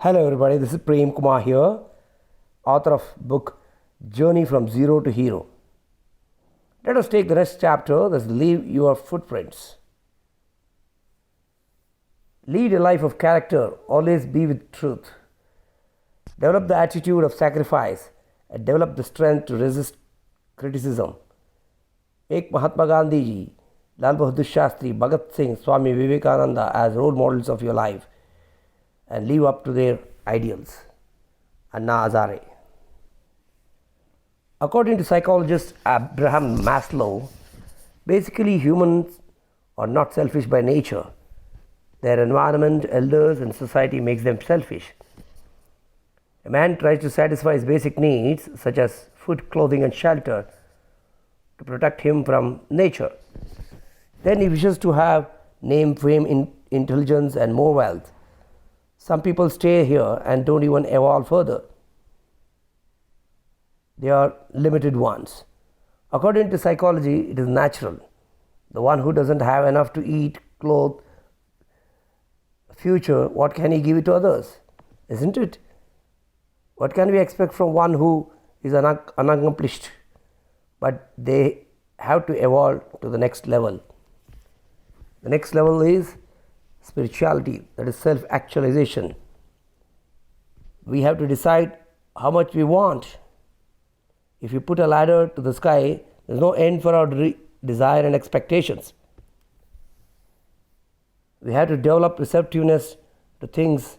Hello everybody, this is Prem Kumar here, author of book Journey from Zero to Hero. Let us take the next chapter, that's Leave Your Footprints. Lead a life of character, always be with truth. Develop the attitude of sacrifice and develop the strength to resist criticism. Make Mahatma Gandhi, Lal Bahadur Shastri, Bhagat Singh, Swami Vivekananda as role models of your life and live up to their ideals. Anna Hazare. According to psychologist Abraham Maslow, basically humans are not selfish by nature. Their environment, elders and society makes them selfish. A man tries to satisfy his basic needs such as food, clothing and shelter to protect him from nature. Then he wishes to have name, fame, intelligence and more wealth. Some people stay here and don't even evolve further. They are limited ones. According to psychology, it is natural. The one who doesn't have enough to eat, clothe, future, what can he give it to others? Isn't it? What can we expect from one who is unaccomplished? But they have to evolve to the next level. The next level is spirituality, that is self-actualization. We have to decide how much we want. If you put a ladder to the sky, there is no end for our desire and expectations. We have to develop receptiveness to things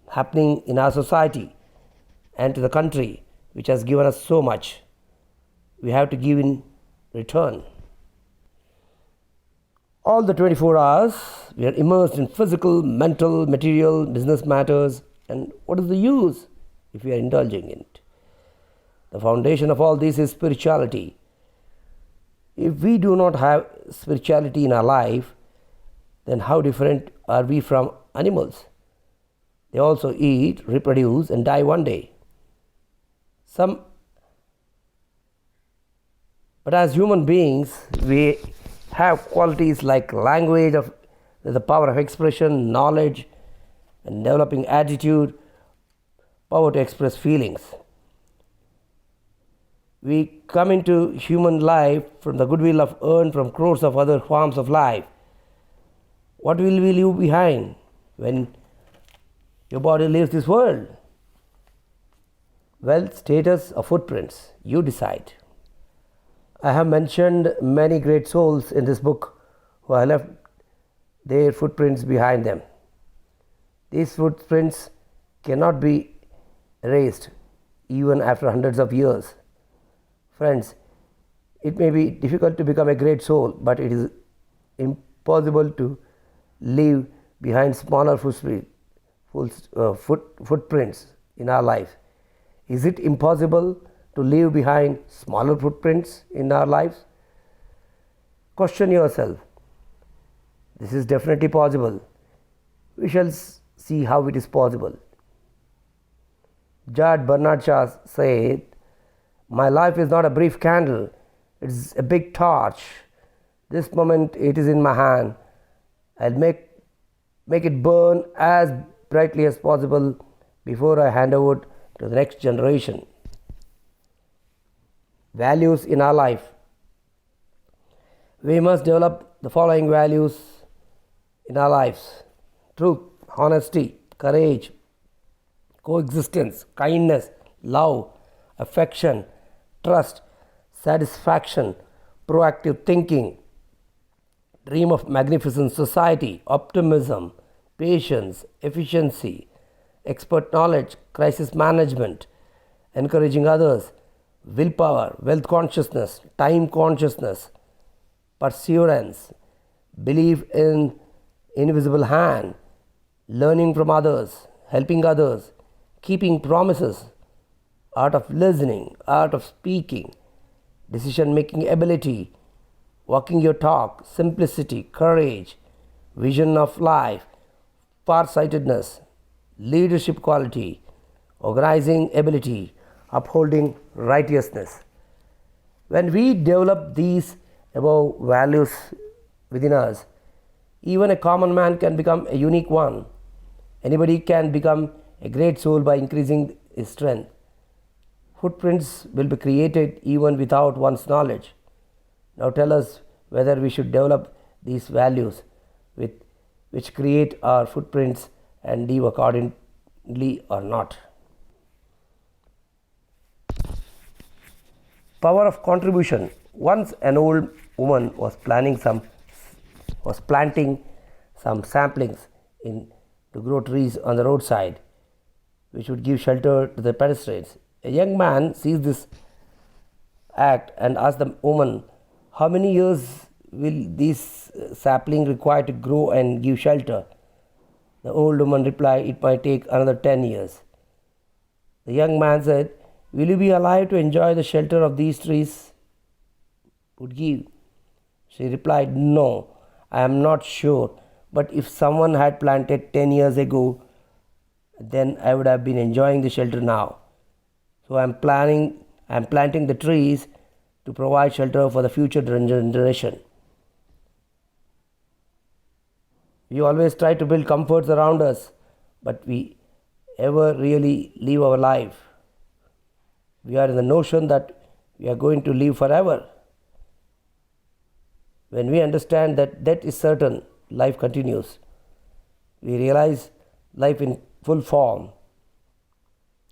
happening in our society and to the country which has given us so much. We have to give in return. All the 24 hours, we are immersed in physical, mental, material, business matters, and what is the use if we are indulging in it? The foundation of all this is spirituality. If we do not have spirituality in our life, then how different are we from animals? They also eat, reproduce, and die one day. But as human beings, we have qualities like language, of the power of expression, knowledge, and developing attitude, power to express feelings. We come into human life from the goodwill of earned from crores of other forms of life. What will we leave behind when your body leaves this world? Wealth, status, or footprints, you decide. I have mentioned many great souls in this book who have left their footprints behind them. These footprints cannot be erased even after hundreds of years. Friends, it may be difficult to become a great soul, but it is impossible to leave behind smaller footprints in our life. Is it impossible to leave behind smaller footprints in our lives? Question yourself. This is definitely possible. We shall see how it is possible. Judge Bernard Shaw said, "My life is not a brief candle, it is a big torch. This moment it is in my hand. I'll make it burn as brightly as possible before I hand over to the next generation." Values in our life. We must develop the following values in our lives: truth, honesty, courage, coexistence, kindness, love, affection, trust, satisfaction, proactive thinking, dream of magnificent society, optimism, patience, efficiency, expert knowledge, crisis management, encouraging others, willpower, wealth consciousness, time consciousness, perseverance, belief in invisible hand, learning from others, helping others, keeping promises, art of listening, art of speaking, decision-making ability, walking your talk, simplicity, courage, vision of life, far-sightedness, leadership quality, organizing ability, upholding righteousness. When we develop these above values within us, even a common man can become a unique one. Anybody can become a great soul by increasing his strength. Footprints will be created even without one's knowledge. Now tell us whether we should develop these values which create our footprints and live accordingly or not. Power of contribution. Once an old woman was planting some saplings to grow trees on the roadside, which would give shelter to the pedestrians. A young man sees this act and asks the woman, "How many years will this sapling require to grow and give shelter?" The old woman replied, "It might take another 10 years. The young man said, "Will you be alive to enjoy the shelter of these trees would give?" She replied, "No, I am not sure, but if someone had planted 10 years ago, then I would have been enjoying the shelter now. So I am planting the trees to provide shelter for the future generation." We always try to build comforts around us, but we ever really live our life. We are in the notion that we are going to live forever. When we understand that death is certain, life continues. We realize life in full form.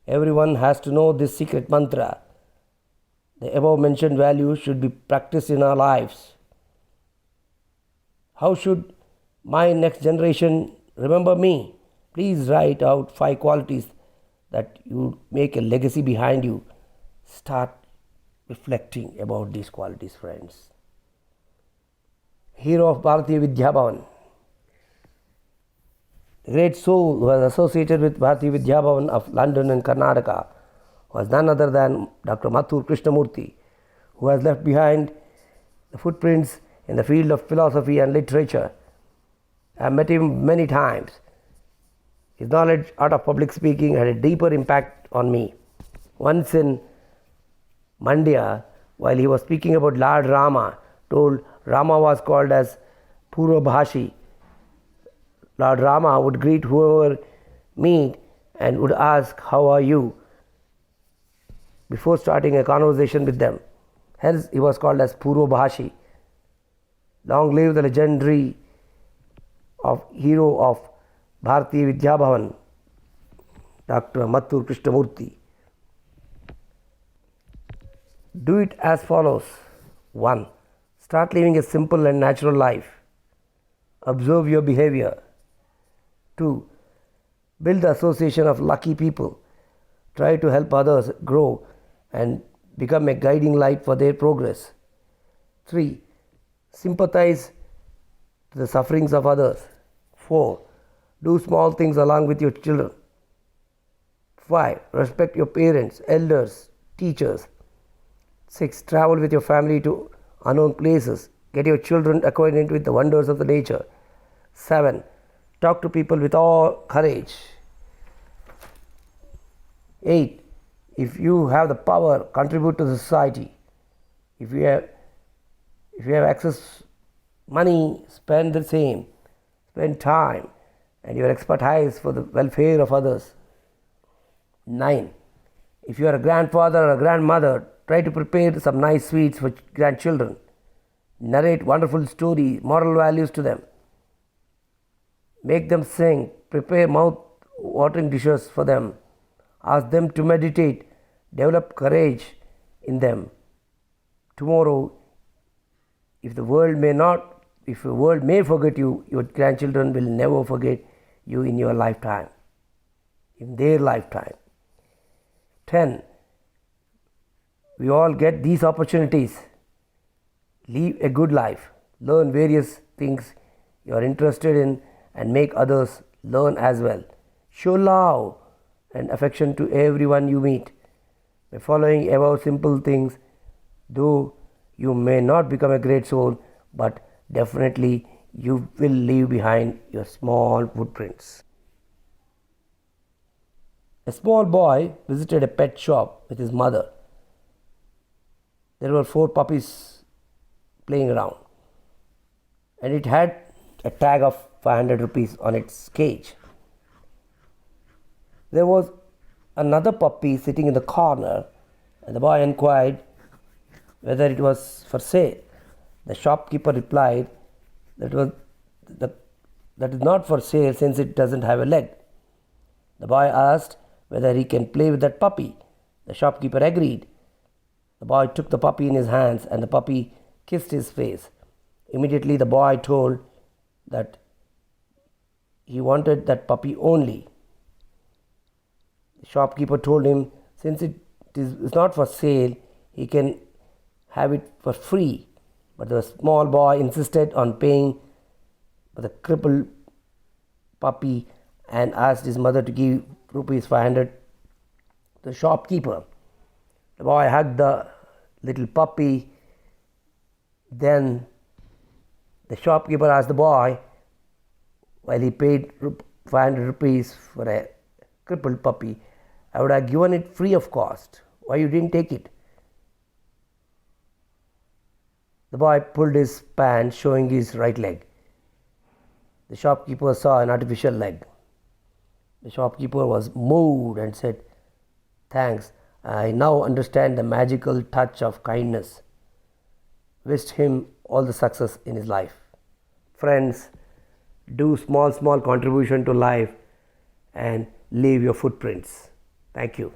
Everyone has to know this secret mantra. The above mentioned values should be practiced in our lives. How should my next generation remember me? Please write out 5 qualities that you make a legacy behind you. Start reflecting about these qualities, friends. Hero of Bharati Vidya Bhavan. The great soul who was associated with Bharati Vidya Bhavan of London and Karnataka was none other than Dr. Mathur Krishnamurti, who has left behind the footprints in the field of philosophy and literature. I have met him many times. His knowledge art of public speaking had a deeper impact on me. Once in Mandya, while he was speaking about Lord Rama, told Rama was called as Purvabhashi. Lord Rama would greet whoever meet and would ask, "How are you?" before starting a conversation with them. Hence he was called as Purvabhashi. Long live the legendary hero of Bharati Vidya Bhavan, Dr. Mathur Krishnamurti. Do it as follows. 1. Start living a simple and natural life. Observe your behavior. 2. Build the association of lucky people. Try to help others grow and become a guiding light for their progress. 3. Sympathize to the sufferings of others. 4. Do small things along with your children. 5. Respect your parents, elders, teachers. 6. Travel with your family to unknown places. Get your children acquainted with the wonders of the nature. 7. Talk to people with all courage. 8. If you have the power, contribute to the society. If you have access money, spend the same. Spend time and your expertise for the welfare of others. 9. If you are a grandfather or a grandmother, try to prepare some nice sweets for grandchildren. Narrate wonderful stories, moral values to them. Make them sing. Prepare mouth-watering dishes for them. Ask them to meditate. Develop courage in them. Tomorrow, if the world may forget you, your grandchildren will never forget you in your lifetime, in their lifetime. 10. We all get these opportunities. Live a good life. Learn various things you are interested in and make others learn as well. Show love and affection to everyone you meet. By following above simple things, though you may not become a great soul, but definitely you will leave behind your small footprints. A small boy visited a pet shop with his mother. There were 4 puppies playing around, and it had a tag of 500 rupees on its cage. There was another puppy sitting in the corner, and the boy inquired whether it was for sale. The shopkeeper replied that is not for sale since it doesn't have a leg. The boy asked whether he can play with that puppy. The shopkeeper agreed. The boy took the puppy in his hands and the puppy kissed his face. Immediately the boy told that he wanted that puppy only. The shopkeeper told him since it is not for sale, he can have it for free. But the small boy insisted on paying for the crippled puppy and asked his mother to give rupees 500 to the shopkeeper. The boy hugged the little puppy. Then the shopkeeper asked the boy, while he paid 500 rupees for a crippled puppy, I would have given it free of cost. Why you didn't take it? The boy pulled his pants, showing his right leg. The shopkeeper saw an artificial leg. The shopkeeper was moved and said, "Thanks, I now understand the magical touch of kindness." Wished him all the success in his life. Friends, do small contribution to life and leave your footprints. Thank you.